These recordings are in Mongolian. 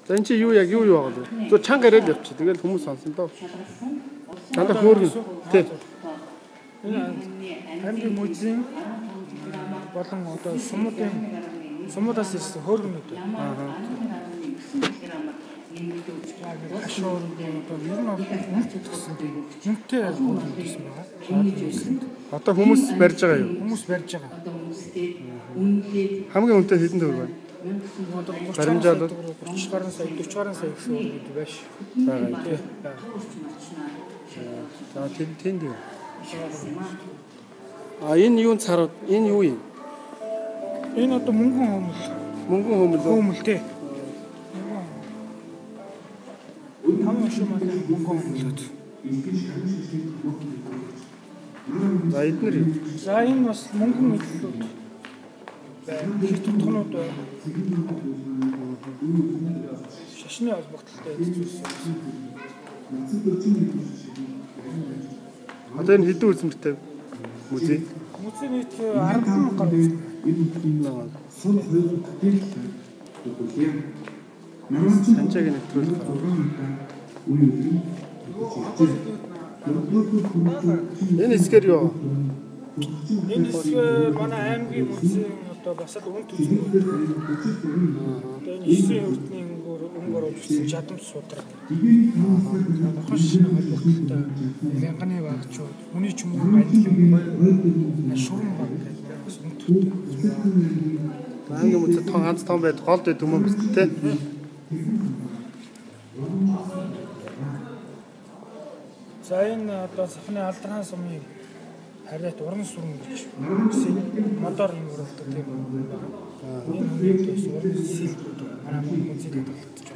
За энэ чи юу яг юу байгаа вэ? Зөв чанга ирээд явчих. Тэгэл хүмүүс сонсон доо. Дандаа хөөргөн. Тий. Хамгийн музейн болон одоо сумудаас ирсэн хөөргөнүүд. Хашуур одоо ер нь үнэтэй тийм үнэтэй байсан байгаа. Одоо хүмүүс барьж байгаа юу? Хүмүүс барьж байгаа. Хамгийн үнэтэй хэдэн төгрөг байна? Баримжаад 30 гаруй сая 40 гаруй сая гэсэн үг байж байгаа тийм. За тэнд юу? Энэ юун царууд? Энэ юу юм? Энэ одоо мөнгөн хөмөл. Мөнгөн хөмөл. Хөмөл тий. Хамаа шүү маань мөнгөн хөмөлөд. За эднэр юу? За энэ бас мөнгөн хөмөлүүд. Тутгнууд байна. Шашны холбогдлолтой зүйлс. Одоо энэ хэдэн үзмэртэй музей? Музей нийт 10,000 гаруй үзмэр. Санчааг нэвтрүүлэх. Энэ хэсгээр юу? Энэ хэсгээр манай аймгийн музей одоо бас л үн төзөн. Одоо энэ 9 өртний өнгөөр өвчсөн жадам судраг. Хошны холбогдлолтой янганы багчууд, хүний ч юм уу баялаг шуран баг гэдэг бас үн төзөн. Аймгийн музей ганц том байд гол дэд хүмүүс те. За энэ одоо сахны алдран сумын харьяат уран сүрэн гэж модоор юм уралдаг тийм байна. Энэ хүмүүсээс уран сэлт манай музейд татгалзаж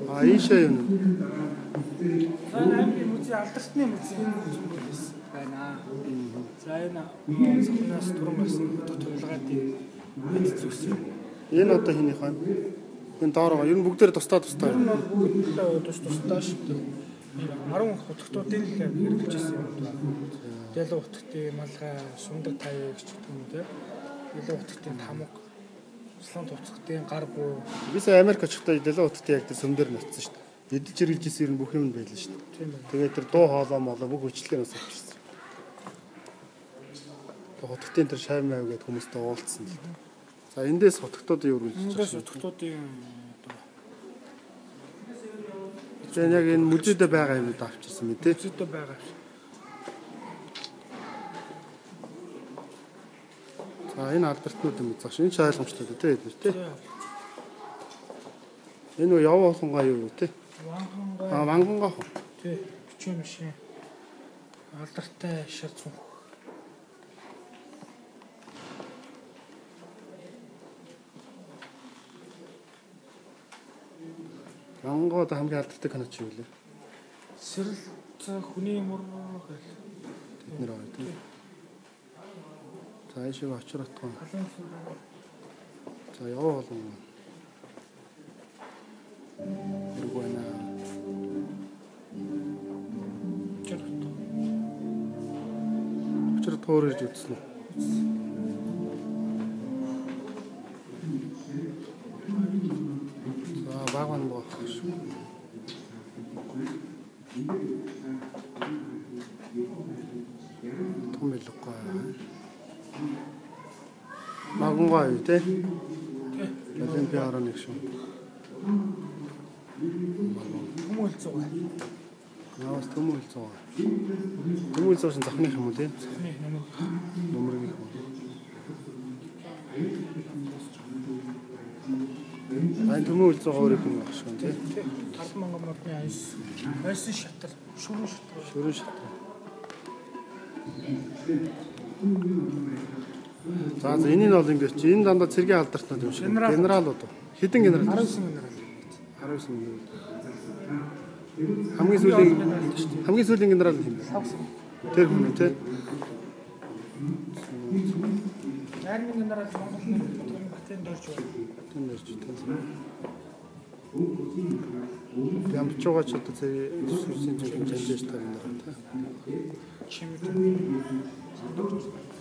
байна. Ийшээ юм. Аймгийн музей алдарсны музей байна. За энэ сахнаас түрэн гарсан төлөвлөгөөний эд зүйлс. Энэ одоо хийнийх байна? Энэ доороо ер нь бүгдээр тусдаа. Энэ бүгд тусдаа шүү дээ. 10 утгатуудын л хэрэгжилсэн юм байна. Дэлгэн утгтын малгай, сундаг таяг ч гэх юм те. Дэлгэн утгтын тамга, слант утгтын гар буу. Бисээ Америк очихдоо дэлгэн утгтын яг сөмдөр ноцсон шүү дээ. Эдэлж хэрэгжилсэн ер нь бүх юм байлаа шүү дээ. Тийм байна. Тэгээд тэр дуу хоолой молоо бүх хүчлэгээс авчихсан. Утгтын тэр шайм байв гэдээ хүмүүстэй уулзсан л дээ. За эндээс утгтуудын юу үргэлж байна? Эндээс утгтуудын одоо яг энэ музейд байгаа юм авчихсан мэт тий. музейд байгаа. За энэ албартнууд юм зааш. Энэ ч ойлгомжтой дээ тий эдгээр тий. Энэ юу явуулангаа юу тий? Вангангаа. Вангангаа хөө. Тий, бичвэн машин. Алдартай шар цүнх. Вангууд хамгийн алдартай кино чи юу вэ? Сэрэлт хүний мөр гэл. Тэд нэр байгаа тий. За ийшээ очир утгаа. За яваа болон. Иргүүна. Очир тоорож үзсэн үү? Багван бох шүү. Том билгүй. Багван юу те? Олимпиараа нэг шүү. Хүмүүл зугаа. Наас төмөл зугаа. Төмөл зуушин захных юм уу те? Захны Нөмөр гэх юм. Айн төмөл зугаа өөрөө юм багш шүү те? 5,000 мөрний айс шатар, шүрэн шатар. Шүрэн шатар. За энэний нь бол ингэж энэ дандаа цэргийн алдартай юм шиг. Генералууд. Хэдэн генерал? 19 генерал. 19 генерал. Хамгийн сүүлийн генерал юм байна. Тэр хүн үү те? Армийн генерал Монголын Батын дөрж байна. Батын дөрж. Ямч байгаа ч одоо сүрсийн жанжээж тавина.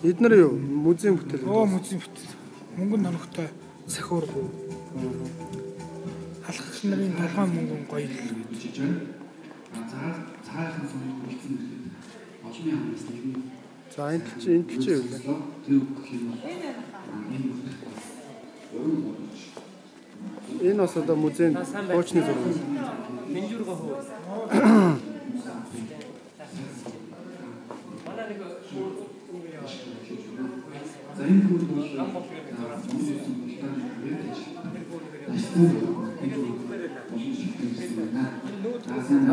Эднэр юу? Музейн бүтээл. Музейн бүтээл. Мөнгөн тоногтой сахиургүй. Халах нарын толгой мөнгөн гоё л гэж. Цаахан сонирхол үлдсэн гэдэг. Олонний хамнаас нэг нь. За энэ ч юу вэ? Энэ бас одоо музейн хуучны зураг. Менжурга хөө. За энэ бол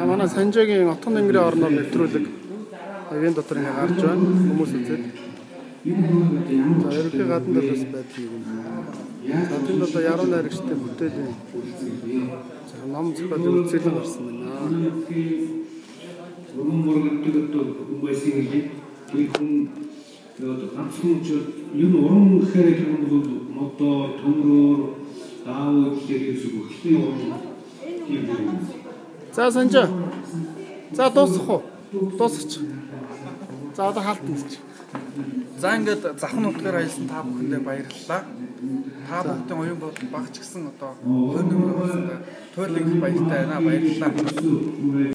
манай Санжаагийн отгон тэнгэрийн орноор нэвтрүүлэг ивент дотор ингээ гарч байна. Хүмүүс үзээд. За ерөнхий гадна талаас байдаг юм. За тэнд одоо яруу найрагчтай бүтээлийн ном зохиолын үзүүлэлт гарсан байна. Уран мөрөгдөг одоо байсан юм. Тэгээд ганцхан ч юм уран гэхээр юм бол мотор, төмрөөр, даавууд гэх юм хөлтэй уран. За Санжаа. За дуусах уу? Дуусгач. За одоо хаалтна гэж. За ингээд завхан утгаар аялсан та бүхэндээ баярлалаа. Та бүхэн оюун бодол багч гисэн одоо хөнөмөр туйлын баяртай байна. Баярлалаа.